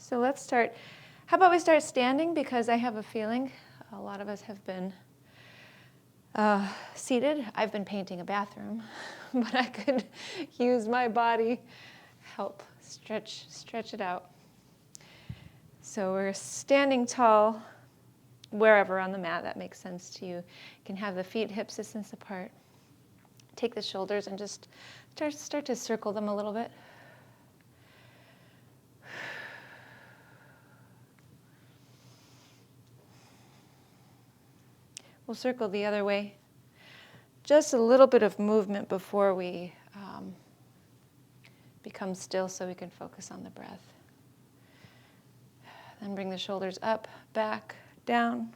So let's start. How about we start standing, because I have a feeling a lot of us have been seated. I've been painting a bathroom, but I could use my body help stretch it out. So we're standing tall wherever on the mat that makes sense to you. You can have the feet hips distance apart. Take the shoulders and just start to circle them a little bit. We'll circle the other way. Just a little bit of movement before we become still so we can focus on the breath. Then bring the shoulders up, back, down.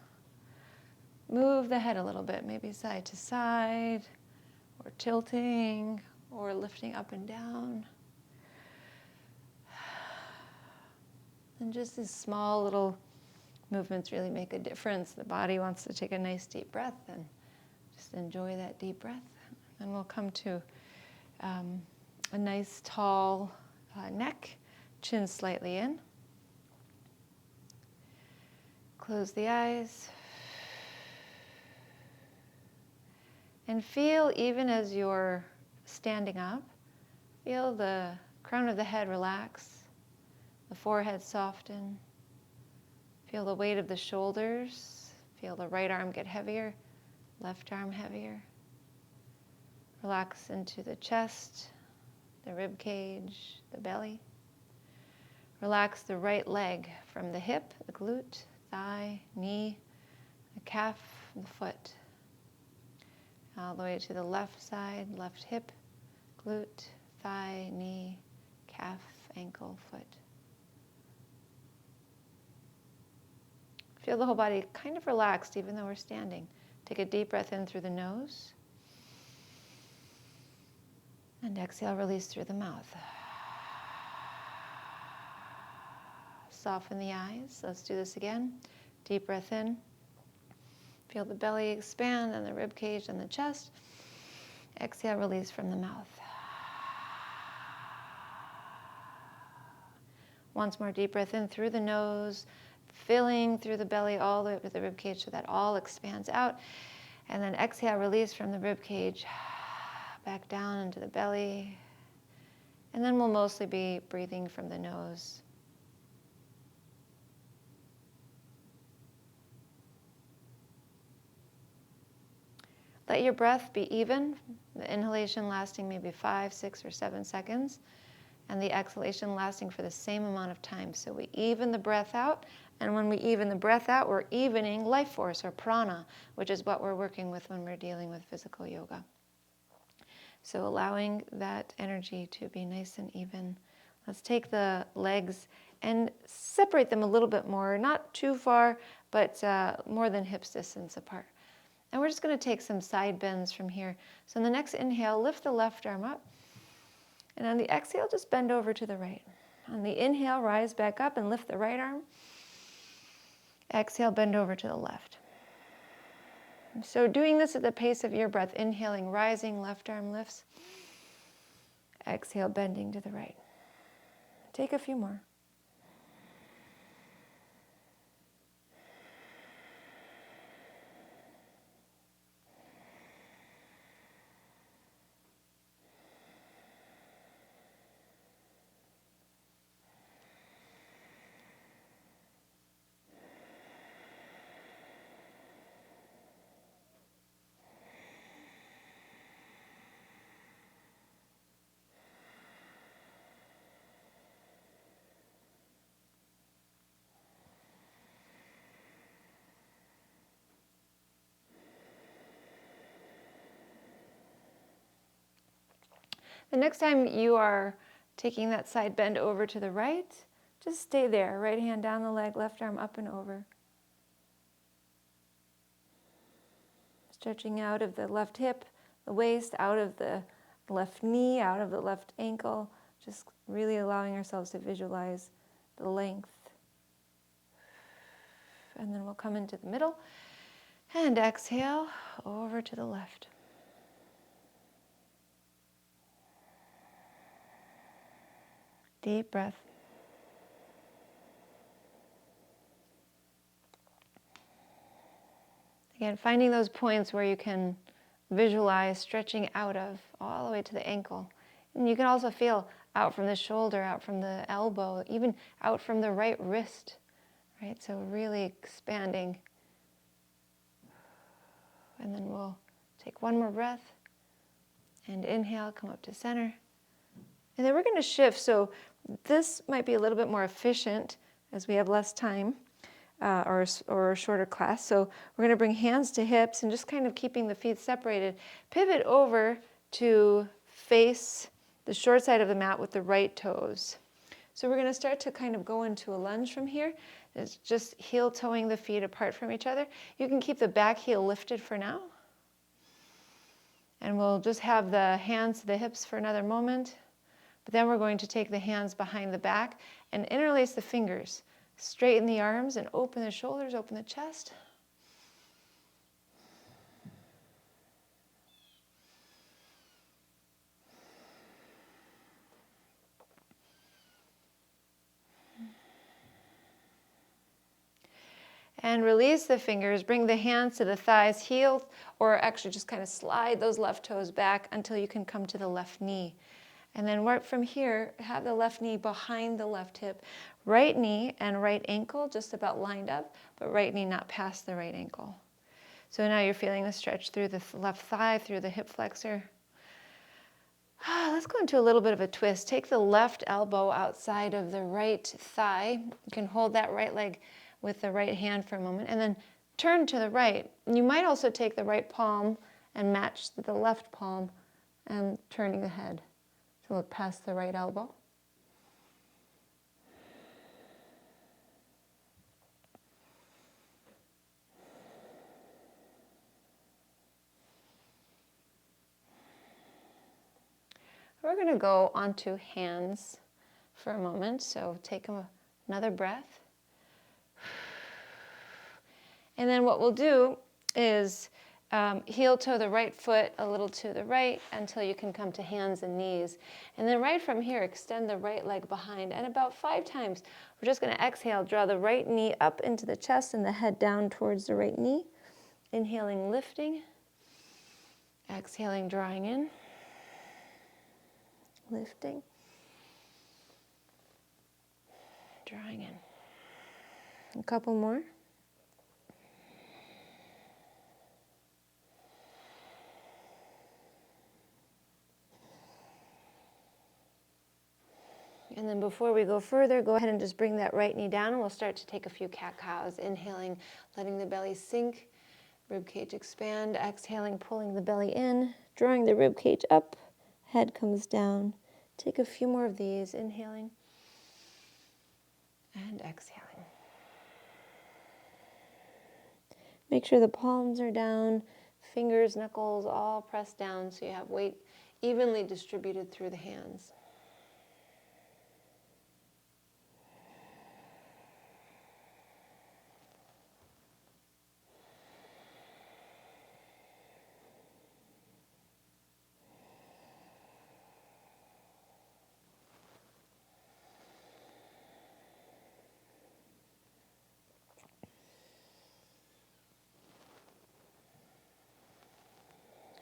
Move the head a little bit, maybe side to side, or tilting, or lifting up and down. And just these small little movements really make a difference. The body wants to take a nice deep breath, and just enjoy that deep breath. And we'll come to a nice tall neck, chin slightly in. Close the eyes. And feel, even as you're standing up, feel the crown of the head relax, the forehead soften. Feel the weight of the shoulders. Feel the right arm get heavier, left arm heavier. Relax into the chest, the rib cage, the belly. Relax the right leg from the hip, the glute, thigh, knee, the calf, the foot. All the way to the left side, left hip, glute, thigh, knee, calf, ankle, foot. Feel the whole body kind of relaxed even though we're standing. Take a deep breath in through the nose. And exhale, release through the mouth. Soften the eyes. Let's do this again. Deep breath in. Feel the belly expand and the rib cage and the chest. Exhale, release from the mouth. Once more, deep breath in through the nose, filling through the belly all the way up to the rib cage so that all expands out. And then exhale, release from the rib cage, back down into the belly. And then we'll mostly be breathing from the nose. Let your breath be even, the inhalation lasting maybe 5, 6, or 7 seconds, and the exhalation lasting for the same amount of time. So we even the breath out, and when we even the breath out, we're evening life force, or prana, which is what we're working with when we're dealing with physical yoga. So allowing that energy to be nice and even. Let's take the legs and separate them a little bit more, not too far, but more than hips distance apart. And we're just going to take some side bends from here. So on the next inhale, lift the left arm up. And on the exhale, just bend over to the right. On the inhale, rise back up and lift the right arm. Exhale, bend over to the left. So doing this at the pace of your breath, inhaling, rising, left arm lifts. Exhale, bending to the right. Take a few more. The next time you are taking that side bend over to the right, just stay there. Right hand down the leg, left arm up and over. Stretching out of the left hip, the waist, out of the left knee, out of the left ankle. Just really allowing ourselves to visualize the length. And then we'll come into the middle and exhale over to the left. Deep breath. Again, finding those points where you can visualize stretching out of all the way to the ankle. And you can also feel out from the shoulder, out from the elbow, even out from the right wrist, right? So really expanding. And then we'll take one more breath and inhale, come up to center. And then we're going to shift. So this might be a little bit more efficient as we have less time or a shorter class. So we're going to bring hands to hips and just kind of keeping the feet separated. Pivot over to face the short side of the mat with the right toes. So we're going to start to kind of go into a lunge from here. It's just heel toeing the feet apart from each other. You can keep the back heel lifted for now. And we'll just have the hands to the hips for another moment. But then we're going to take the hands behind the back and interlace the fingers. Straighten the arms and open the shoulders, open the chest. And release the fingers, bring the hands to the thighs, heel, or actually just kind of slide those left toes back until you can come to the left knee. And then right from here, have the left knee behind the left hip. Right knee and right ankle just about lined up, but right knee not past the right ankle. So now you're feeling the stretch through the left thigh, through the hip flexor. Let's go into a little bit of a twist. Take the left elbow outside of the right thigh. You can hold that right leg with the right hand for a moment, and then turn to the right. You might also take the right palm and match the left palm and turning the head to look past the right elbow. We're going to go onto hands for a moment, so take another breath. And then what we'll do is heel toe the right foot a little to the right until you can come to hands and knees. And then right from here, extend the right leg behind. And about 5 times, we're just going to exhale, draw the right knee up into the chest and the head down towards the right knee. Inhaling, lifting. Exhaling, drawing in. Lifting. Drawing in. A couple more. And then before we go further, go ahead and just bring that right knee down and we'll start to take a few cat-cows. Inhaling, letting the belly sink, rib cage expand. Exhaling, pulling the belly in, drawing the rib cage up, head comes down. Take a few more of these. Inhaling and exhaling. Make sure the palms are down, fingers, knuckles all pressed down so you have weight evenly distributed through the hands.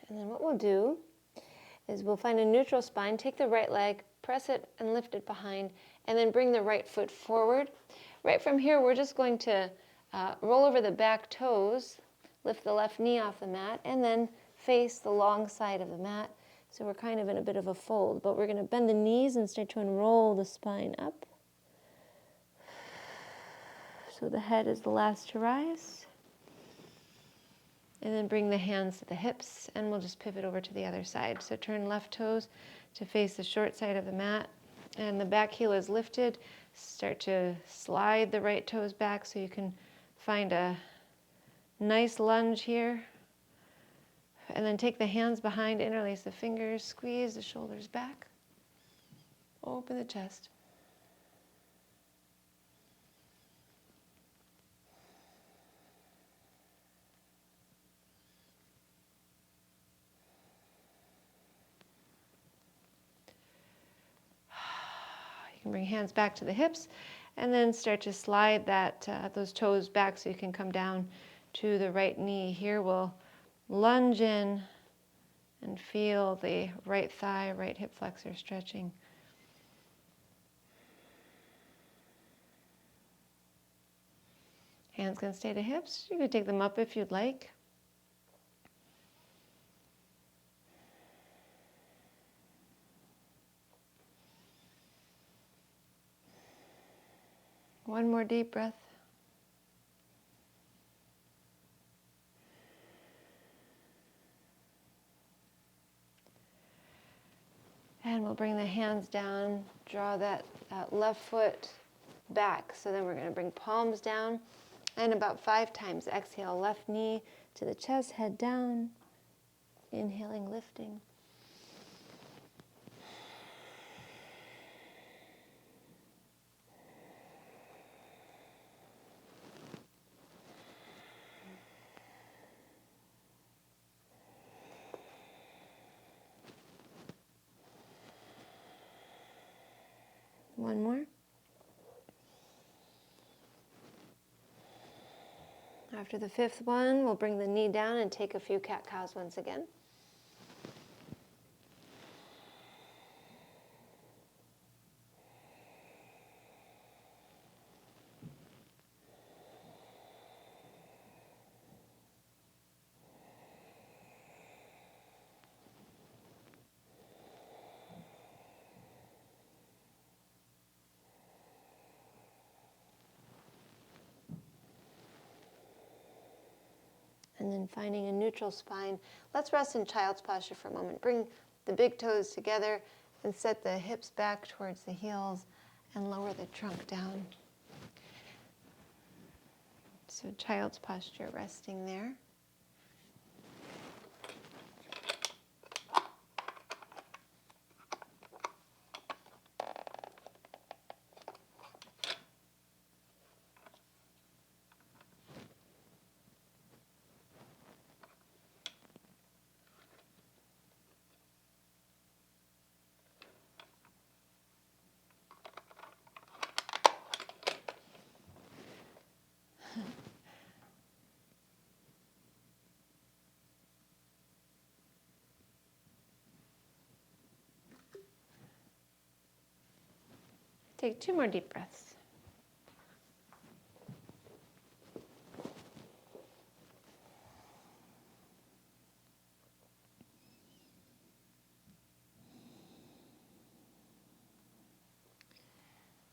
And then what we'll do is we'll find a neutral spine, take the right leg, press it and lift it behind, and then bring the right foot forward. Right from here, we're just going to roll over the back toes, lift the left knee off the mat, and then face the long side of the mat. So we're kind of in a bit of a fold, but we're going to bend the knees and start to unroll the spine up. So the head is the last to rise. And then bring the hands to the hips, and we'll just pivot over to the other side. So turn left toes to face the short side of the mat, and the back heel is lifted. Start to slide the right toes back so you can find a nice lunge here. And then take the hands behind, interlace the fingers, squeeze the shoulders back, open the chest. Bring hands back to the hips and then start to slide those toes back so you can come down to the right knee. Here we'll lunge in and feel the right thigh, right hip flexor stretching. Hands can stay to hips. You can take them up if you'd like. One more deep breath. And we'll bring the hands down, draw that left foot back. So then we're going to bring palms down, and about 5 times exhale, left knee to the chest, head down, inhaling, lifting. One more. After the 5th one, we'll bring the knee down and take a few cat-cows once again. And then finding a neutral spine. Let's rest in child's posture for a moment. Bring the big toes together and set the hips back towards the heels and lower the trunk down. So child's posture, resting there. Take 2 more deep breaths.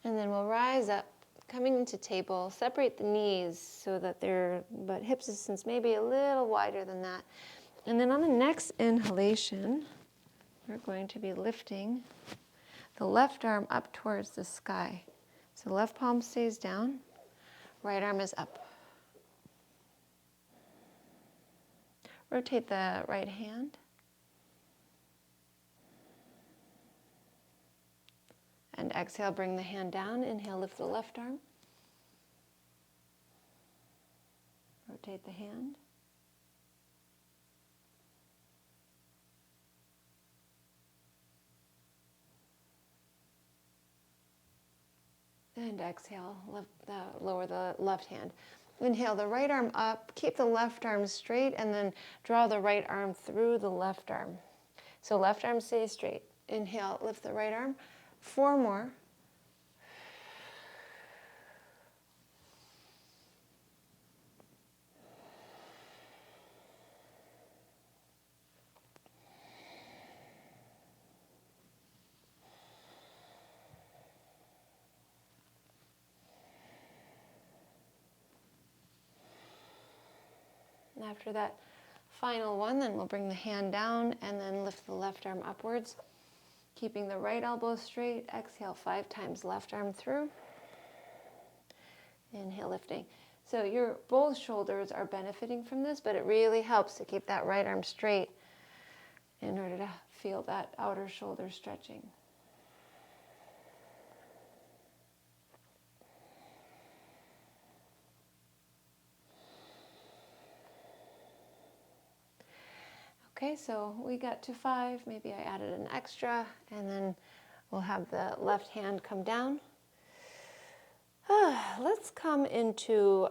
And then we'll rise up, coming into table. Separate the knees so that their hip distance may be a little wider than that. And then on the next inhalation, we're going to be lifting the left arm up towards the sky. So left palm stays down, right arm is up. Rotate the right hand. And exhale, bring the hand down. Inhale, lift the left arm. Rotate the hand. And exhale, lower the left hand. Inhale the right arm up, keep the left arm straight, and then draw the right arm through the left arm. So left arm stays straight. Inhale, lift the right arm. 4 more. And after that final one, then we'll bring the hand down and then lift the left arm upwards. Keeping the right elbow straight. Exhale 5 times, left arm through. Inhale, lifting. So your both shoulders are benefiting from this, but it really helps to keep that right arm straight in order to feel that outer shoulder stretching. Okay, so we got to 5. Maybe I added an extra, and then we'll have the left hand come down. Let's come into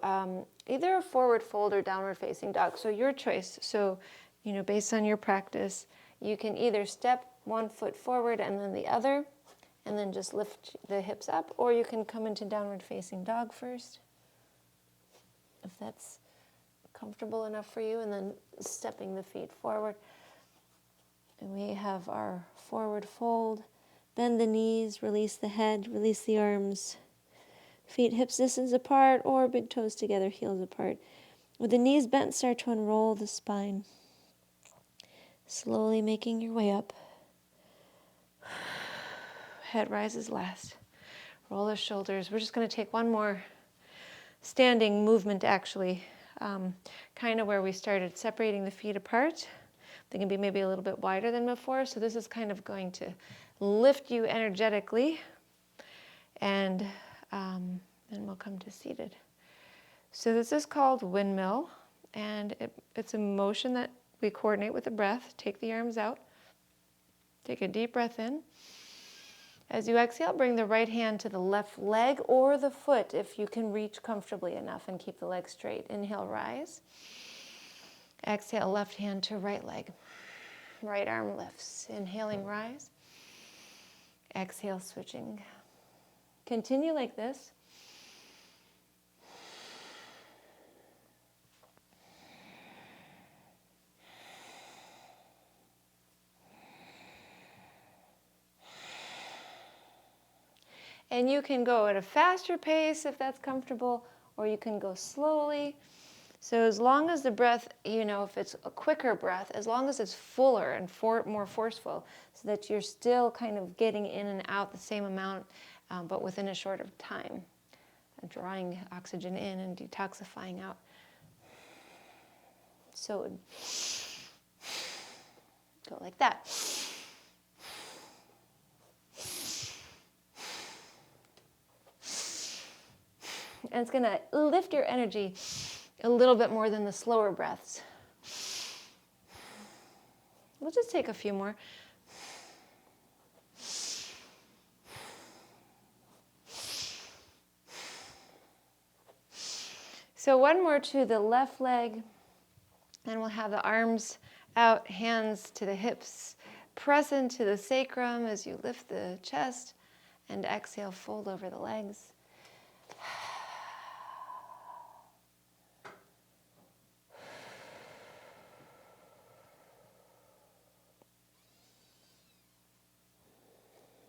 either a forward fold or downward facing dog. So your choice. So, based on your practice, you can either step one foot forward and then the other, and then just lift the hips up, or you can come into downward facing dog first, if that's comfortable enough for you, and then stepping the feet forward. And we have our forward fold. Bend the knees, release the head, release the arms. Feet hips distance apart or big toes together, heels apart. With the knees bent, start to unroll the spine. Slowly making your way up. Head rises last. Roll the shoulders. We're just going to take one more standing movement, actually, kind of where we started, separating the feet apart. They can be maybe a little bit wider than before, so this is kind of going to lift you energetically, and then we'll come to seated. So this is called windmill, and it's a motion that we coordinate with the breath. Take the arms out. Take a deep breath in. As you exhale, bring the right hand to the left leg or the foot if you can reach comfortably enough, and keep the leg straight. Inhale, rise. Exhale, left hand to right leg. Right arm lifts. Inhaling, rise. Exhale, switching. Continue like this. And you can go at a faster pace if that's comfortable, or you can go slowly. So as long as the breath, if it's a quicker breath, as long as it's fuller and more forceful, so that you're still kind of getting in and out the same amount, but within a shorter time, and drawing oxygen in and detoxifying out. So go like that. And it's going to lift your energy a little bit more than the slower breaths. We'll just take a few more. So one more to the left leg, and we'll have the arms out, hands to the hips. Press into the sacrum as you lift the chest, and exhale, fold over the legs.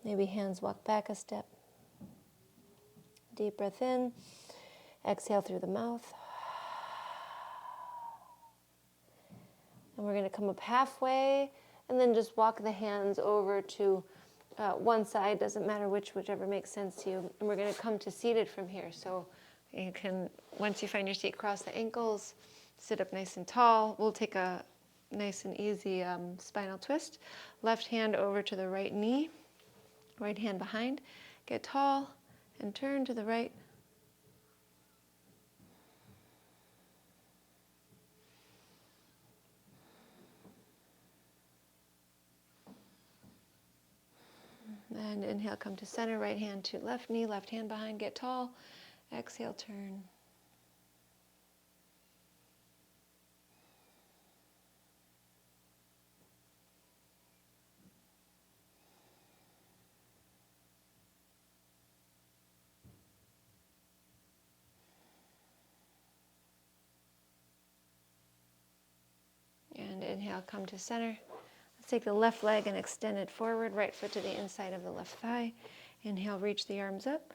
Maybe hands walk back a step. Deep breath in. Exhale through the mouth. And we're going to come up halfway, and then just walk the hands over to one side. Doesn't matter whichever makes sense to you. And we're going to come to seated from here. So you can, once you find your seat, cross the ankles, sit up nice and tall. We'll take a nice and easy spinal twist. Left hand over to the right knee. Right hand behind. Get tall and turn to the right. And inhale, come to center. Right hand to left knee, left hand behind. Get tall. Exhale, turn. And inhale, come to center. Let's take the left leg and extend it forward, right foot to the inside of the left thigh. Inhale, reach the arms up.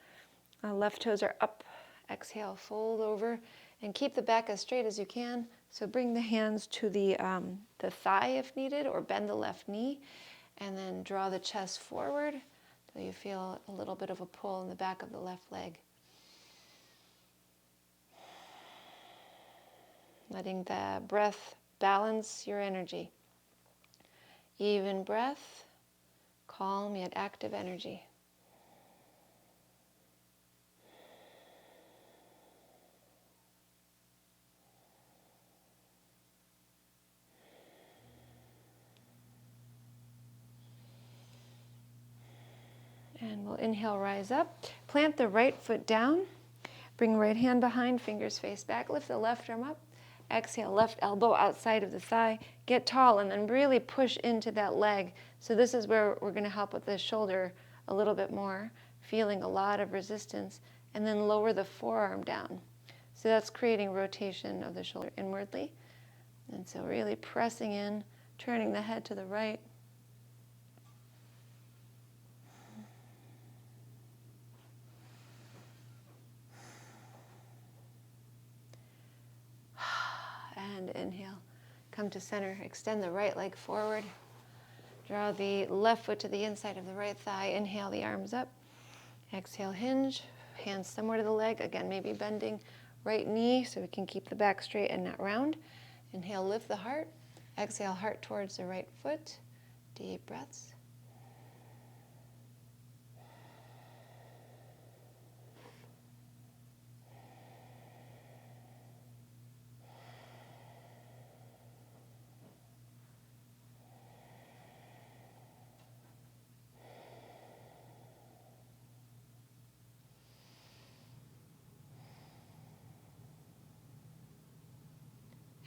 Left toes are up. Exhale, fold over, and keep the back as straight as you can. So bring the hands to the thigh if needed, or bend the left knee, and then draw the chest forward till you feel a little bit of a pull in the back of the left leg. Letting the breath balance your energy. Even breath, calm yet active energy. And we'll inhale, rise up. Plant the right foot down. Bring right hand behind, fingers face back. Lift the left arm up. Exhale, left elbow outside of the thigh. Get tall and then really push into that leg. So this is where we're going to help with the shoulder a little bit more, feeling a lot of resistance. And then lower the forearm down. So that's creating rotation of the shoulder inwardly. And so really pressing in, turning the head to the right. And inhale. Come to center. Extend the right leg forward. Draw the left foot to the inside of the right thigh. Inhale the arms up. Exhale, hinge. Hands somewhere to the leg. Again, maybe bending right knee so we can keep the back straight and not round. Inhale, lift the heart. Exhale, heart towards the right foot. Deep breaths.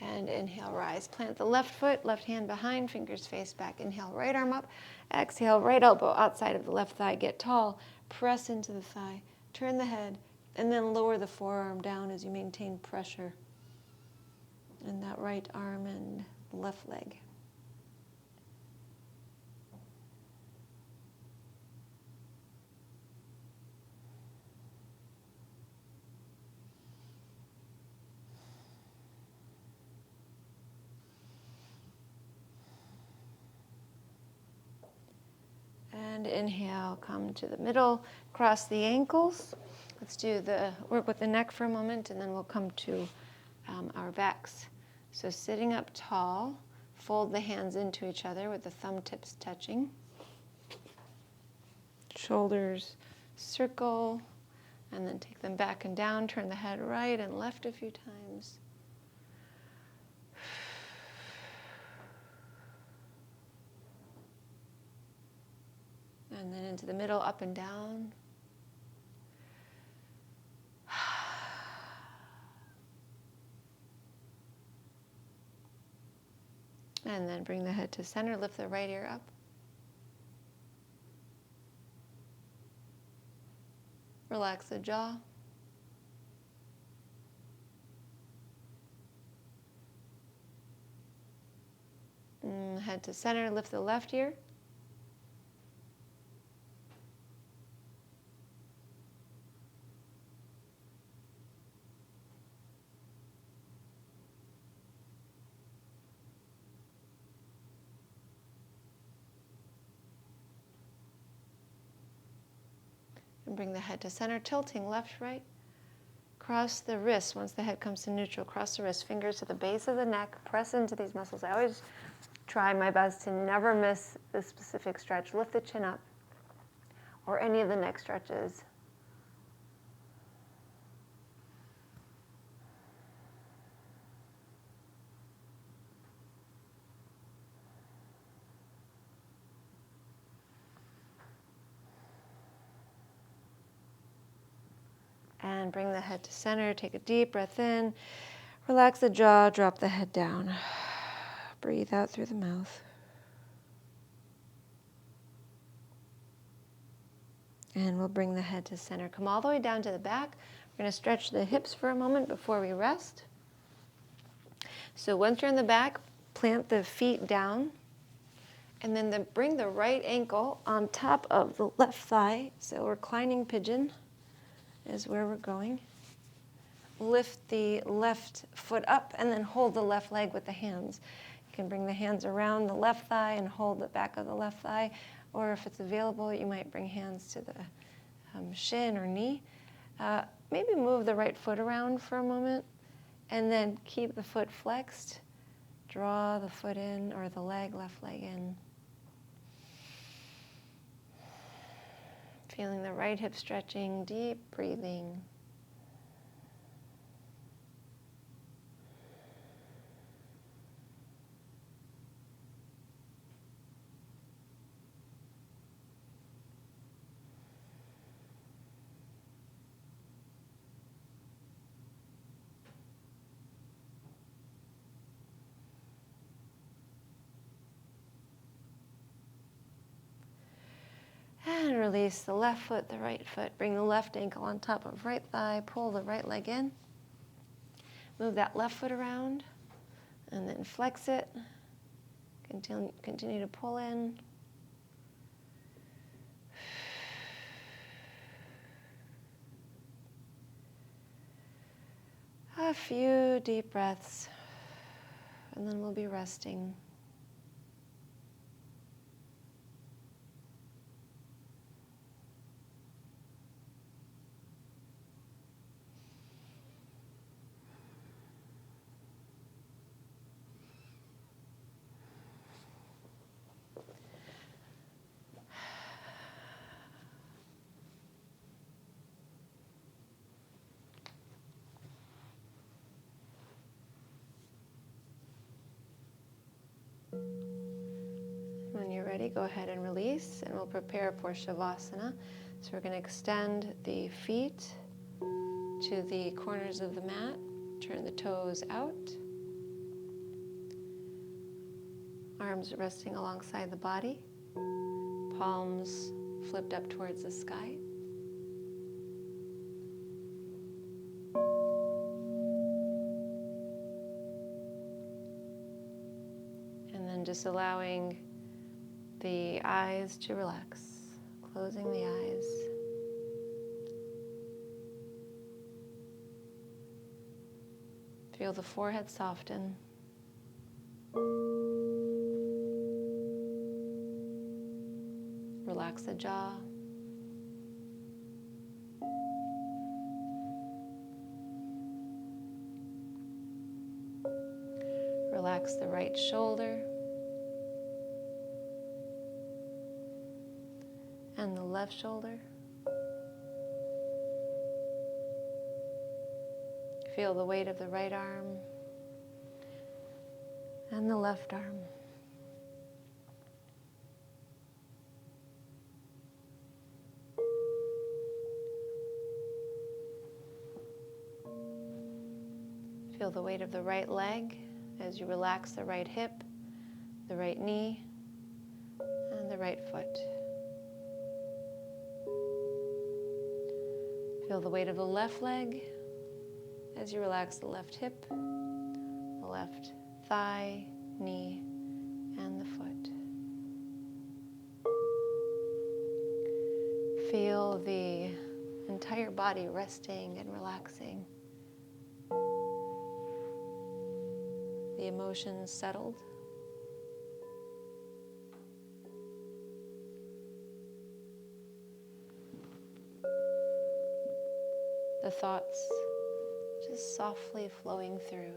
And inhale, rise. Plant the left foot, left hand behind, fingers face back. Inhale, right arm up. Exhale, right elbow outside of the left thigh. Get tall. Press into the thigh. Turn the head. And then lower the forearm down as you maintain pressure in that right arm and left leg. And inhale, come to the middle, cross the ankles. Let's do the work with the neck for a moment, and then we'll come to our backs. So sitting up tall, fold the hands into each other with the thumb tips touching. Shoulders circle, and then take them back and down. Turn the head right and left a few times. And then into the middle, up and down. And then bring the head to center, lift the right ear up. Relax the jaw. Head to center, lift the left ear. And bring the head to center, tilting left, right. Cross the wrists once the head comes to neutral. Cross the wrists, fingers to the base of the neck. Press into these muscles. I always try my best to never miss this specific stretch. Lift the chin up or any of the neck stretches. And bring the head to center. Take a deep breath in. Relax the jaw. Drop the head down. Breathe out through the mouth. And we'll bring the head to center. Come all the way down to the back. We're going to stretch the hips for a moment before we rest. So once you're in the back, plant the feet down. And then bring the right ankle on top of the left thigh. So reclining pigeon is where we're going. Lift the left foot up and then hold the left leg with the hands. You can bring the hands around the left thigh and hold the back of the left thigh, or if it's available, you might bring hands to the shin or knee. Maybe move the right foot around for a moment and then keep the foot flexed. Draw the foot in or the leg, left leg in. Feeling the right hip stretching, deep breathing. And release the left foot, the right foot. Bring the left ankle on top of right thigh. Pull the right leg in. Move that left foot around. And then flex it. Continue to pull in. A few deep breaths. And then we'll be resting. When you're ready, go ahead and release, and we'll prepare for Shavasana. So we're going to extend the feet to the corners of the mat, turn the toes out, arms resting alongside the body, palms flipped up towards the sky. And then just allowing the eyes to relax, closing the eyes. Feel the forehead soften. Relax the jaw. Relax the right shoulder and the left shoulder. Feel the weight of the right arm and the left arm. Feel the weight of the right leg as you relax the right hip, the right knee, and the right foot. Feel the weight of the left leg as you relax the left hip, the left thigh, knee, and the foot. Feel the entire body resting and relaxing. The emotions settled. The thoughts just softly flowing through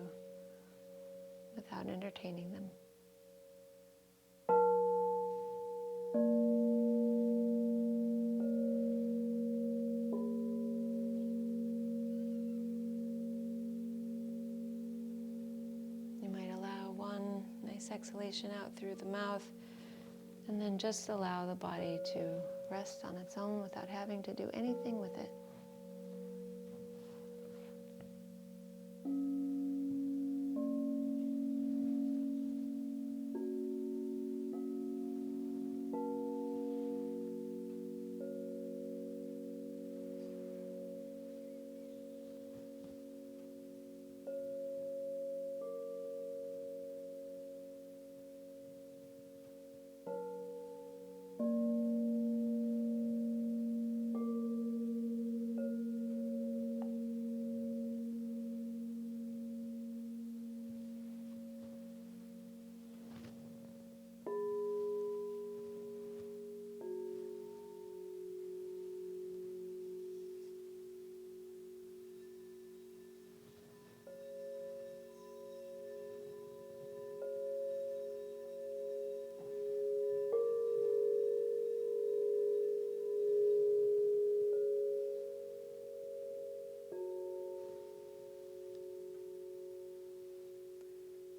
without entertaining them. You might allow one nice exhalation out through the mouth, and then just allow the body to rest on its own without having to do anything with it.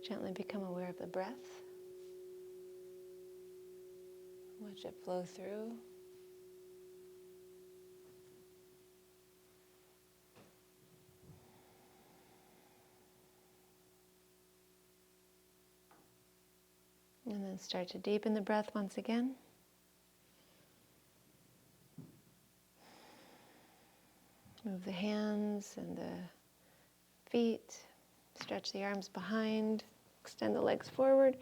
Gently become aware of the breath. Watch it flow through. And then start to deepen the breath once again. Move the hands and the feet. Stretch the arms behind. Extend the legs forward.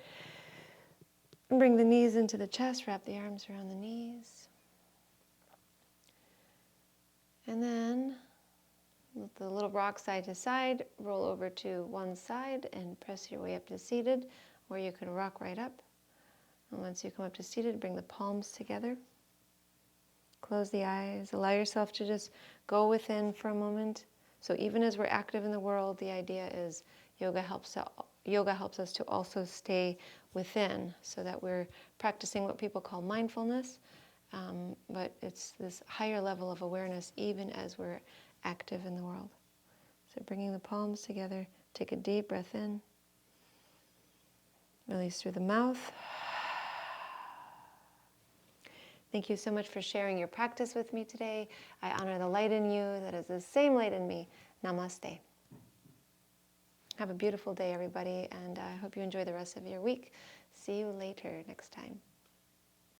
And bring the knees into the chest. Wrap the arms around the knees. And then with the little rock side to side, roll over to one side and press your way up to seated, or you can rock right up. And once you come up to seated, bring the palms together. Close the eyes. Allow yourself to just go within for a moment. So even as we're active in the world, the idea is yoga helps us to also stay within, so that we're practicing what people call mindfulness, but it's this higher level of awareness even as we're active in the world. So bringing the palms together, take a deep breath in. Release through the mouth. Thank you so much for sharing your practice with me today. I honor the light in you that is the same light in me. Namaste. Have a beautiful day, everybody, and I hope you enjoy the rest of your week. See you later next time.